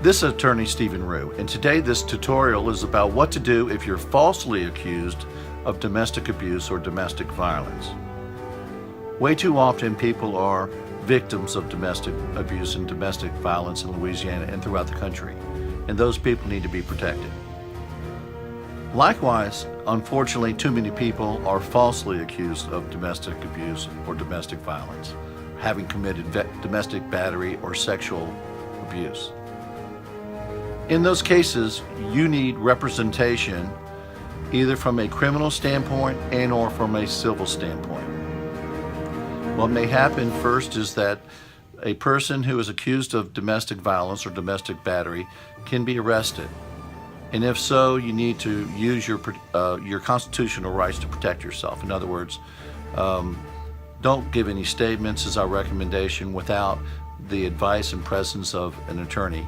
This is attorney Stephen Rue, and today this tutorial is about what to do if you're falsely accused of domestic abuse or domestic violence. Way too often people are victims of domestic abuse and domestic violence in Louisiana and throughout the country, and those people need to be protected. Likewise, unfortunately, too many people are falsely accused of domestic abuse or domestic violence, having committed domestic battery or sexual abuse. In those cases, you need representation either from a criminal standpoint and or from a civil standpoint. What may happen first is that a person who is accused of domestic violence or domestic battery can be arrested. And if so, you need to use your constitutional rights to protect yourself. In other words, don't give any statements is our recommendation without the advice and presence of an attorney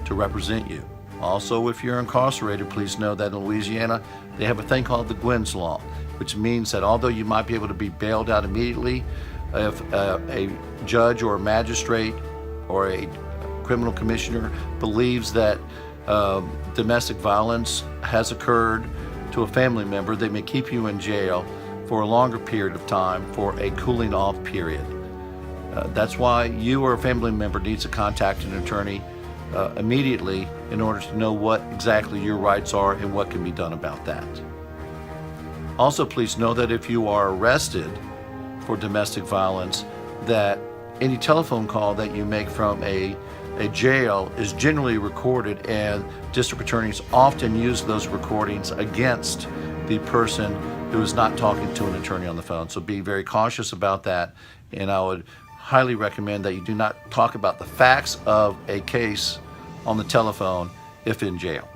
to represent you. Also, if you're incarcerated, please know that in Louisiana, they have a thing called the Gwynn's Law, which means that although you might be able to be bailed out immediately, if a judge or a magistrate or a criminal commissioner believes that domestic violence has occurred to a family member, they may keep you in jail for a longer period of time for a cooling off period. That's why you or a family member needs to contact an attorney immediately in order to know what exactly your rights are and what can be done about that. Also, please know that if you are arrested for domestic violence, that any telephone call that you make from a jail is generally recorded, and district attorneys often use those recordings against the person who is not talking to an attorney on the phone. So be very cautious about that, and I would highly recommend that you do not talk about the facts of a case on the telephone if in jail.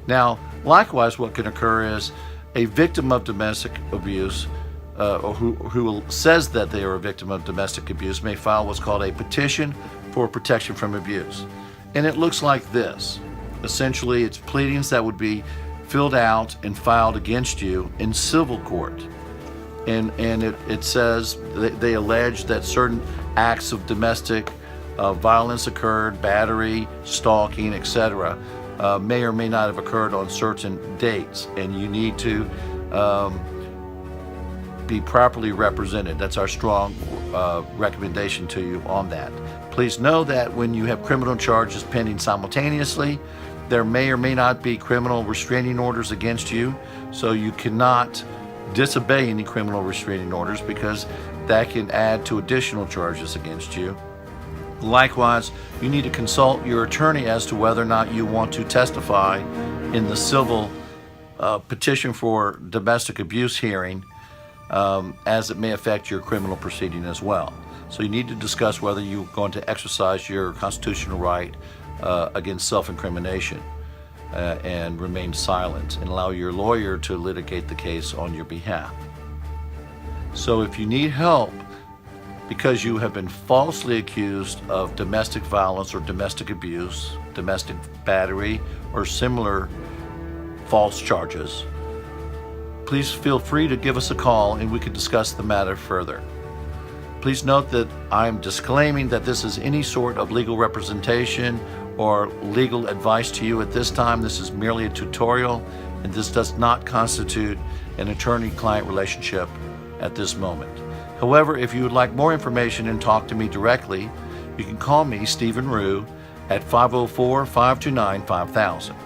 Now, likewise, what can occur is a victim of domestic abuse or who says that they are a victim of domestic abuse may file what's called a petition for protection from abuse. And it looks like this. Essentially, it's pleadings that would be filled out and filed against you in civil court. And it says they allege that certain acts of domestic violence occurred, battery, stalking, etc., may or may not have occurred on certain dates, and you need to be properly represented. That's our strong recommendation to you on that. Please know that when you have criminal charges pending simultaneously, there may or may not be criminal restraining orders against you, so you cannot disobey any criminal restraining orders because that can add to additional charges against you. Likewise, you need to consult your attorney as to whether or not you want to testify in the civil petition for domestic abuse hearing, as it may affect your criminal proceeding as well. So you need to discuss whether you're going to exercise your constitutional right against self-incrimination and remain silent and allow your lawyer to litigate the case on your behalf. So if you need help because you have been falsely accused of domestic violence or domestic abuse, domestic battery, or similar false charges, please feel free to give us a call and we can discuss the matter further. Please note that I'm disclaiming that this is any sort of legal representation or legal advice to you at this time. This is merely a tutorial, and this does not constitute an attorney-client relationship at this moment. However, if you would like more information and talk to me directly, you can call me, Stephen Rue, at 504-529-5000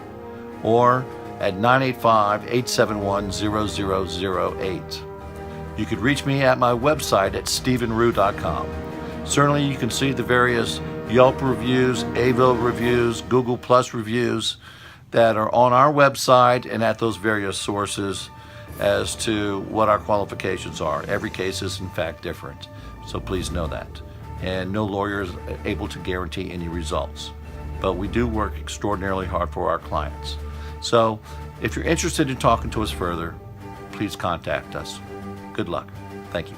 or at 985-871-0008. You could reach me at my website at stephenrue.com. Certainly you can see the various Yelp reviews, Avil reviews, Google Plus reviews that are on our website and at those various sources as to what our qualifications are. Every case is in fact different, so please know that. And no lawyer is able to guarantee any results, but we do work extraordinarily hard for our clients. So if you're interested in talking to us further, please contact us. Good luck. Thank you.